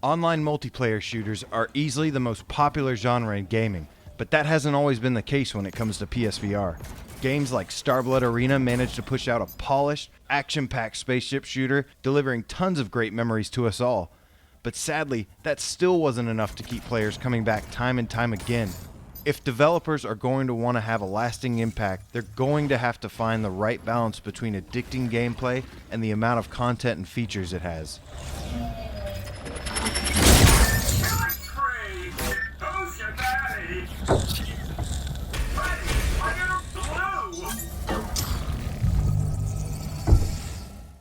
Online multiplayer shooters are easily the most popular genre in gaming, but that hasn't always been the case when it comes to PSVR. Games like Starblood Arena managed to push out a polished, action-packed spaceship shooter, delivering tons of great memories to us all. But sadly, that still wasn't enough to keep players coming back time and time again. If developers are going to want to have a lasting impact, they're going to have to find the right balance between addicting gameplay and the amount of content and features it has.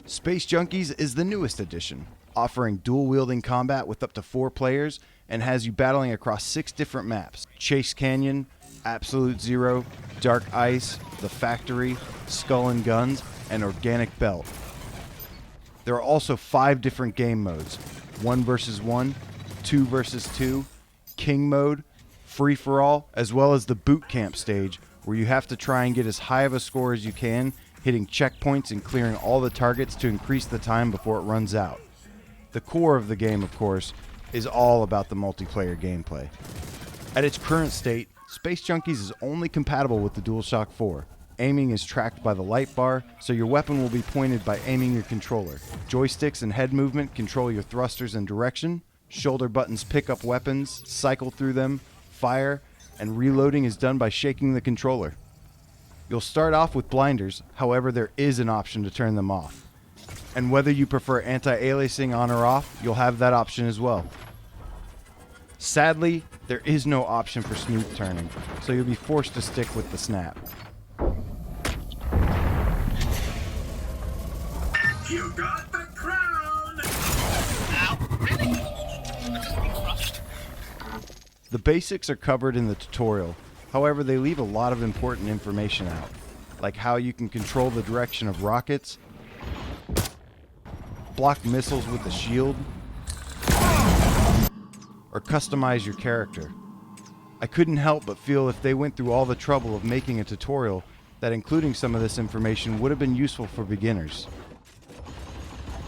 Space Junkies is the newest edition, offering dual-wielding combat with up to 4 players and has you battling across 6 different maps: Chase Canyon, Absolute Zero, Dark Ice, The Factory, Skull and Guns, and Organic Belt. There are also 5 different game modes: 1 vs 1, 2 vs 2, King Mode, Free for All, as well as the Boot Camp stage, where you have to try and get as high of a score as you can, hitting checkpoints and clearing all the targets to increase the time before it runs out. The core of the game, of course, is all about the multiplayer gameplay. At its current state, Space Junkies is only compatible with the DualShock 4. Aiming is tracked by the light bar, so your weapon will be pointed by aiming your controller. Joysticks and head movement control your thrusters and direction. Shoulder buttons pick up weapons, cycle through them, fire, and reloading is done by shaking the controller. You'll start off with blinders, however there is an option to turn them off. And whether you prefer anti-aliasing on or off, you'll have that option as well. Sadly, there is no option for smooth turning, so you'll be forced to stick with the snap. You got the crown! Ow, really? Crushed. The basics are covered in the tutorial. However, they leave a lot of important information out, like how you can control the direction of rockets, block missiles with the shield, or customize your character. I couldn't help but feel if they went through all the trouble of making a tutorial, that including some of this information would have been useful for beginners.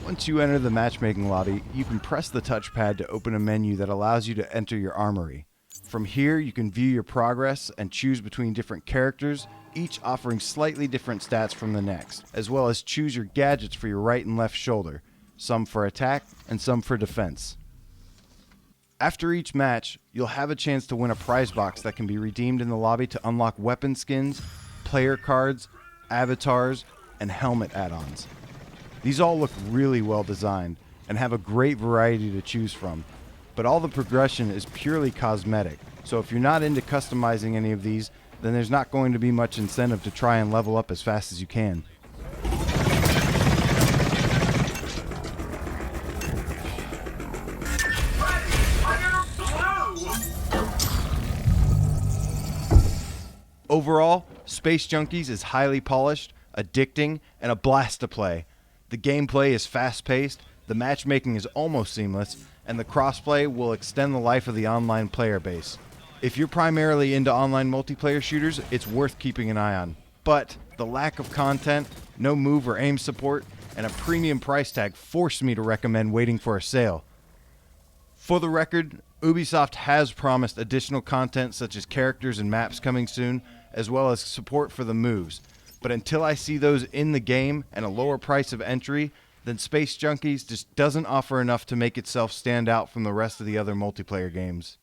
Once you enter the matchmaking lobby, you can press the touchpad to open a menu that allows you to enter your armory. From here, you can view your progress and choose between different characters, each offering slightly different stats from the next, as well as choose your gadgets for your right and left shoulder, some for attack and some for defense. After each match, you'll have a chance to win a prize box that can be redeemed in the lobby to unlock weapon skins, player cards, avatars, and helmet add-ons. These all look really well designed and have a great variety to choose from. But all the progression is purely cosmetic, so if you're not into customizing any of these, then there's not going to be much incentive to try and level up as fast as you can. Overall, Space Junkies is highly polished, addicting, and a blast to play. The gameplay is fast-paced, the matchmaking is almost seamless, and the crossplay will extend the life of the online player base. If you're primarily into online multiplayer shooters, it's worth keeping an eye on. But the lack of content, no move or aim support, and a premium price tag forced me to recommend waiting for a sale. For the record, Ubisoft has promised additional content such as characters and maps coming soon, as well as support for the moves. But until I see those in the game and a lower price of entry, then Space Junkies just doesn't offer enough to make itself stand out from the rest of the other multiplayer games.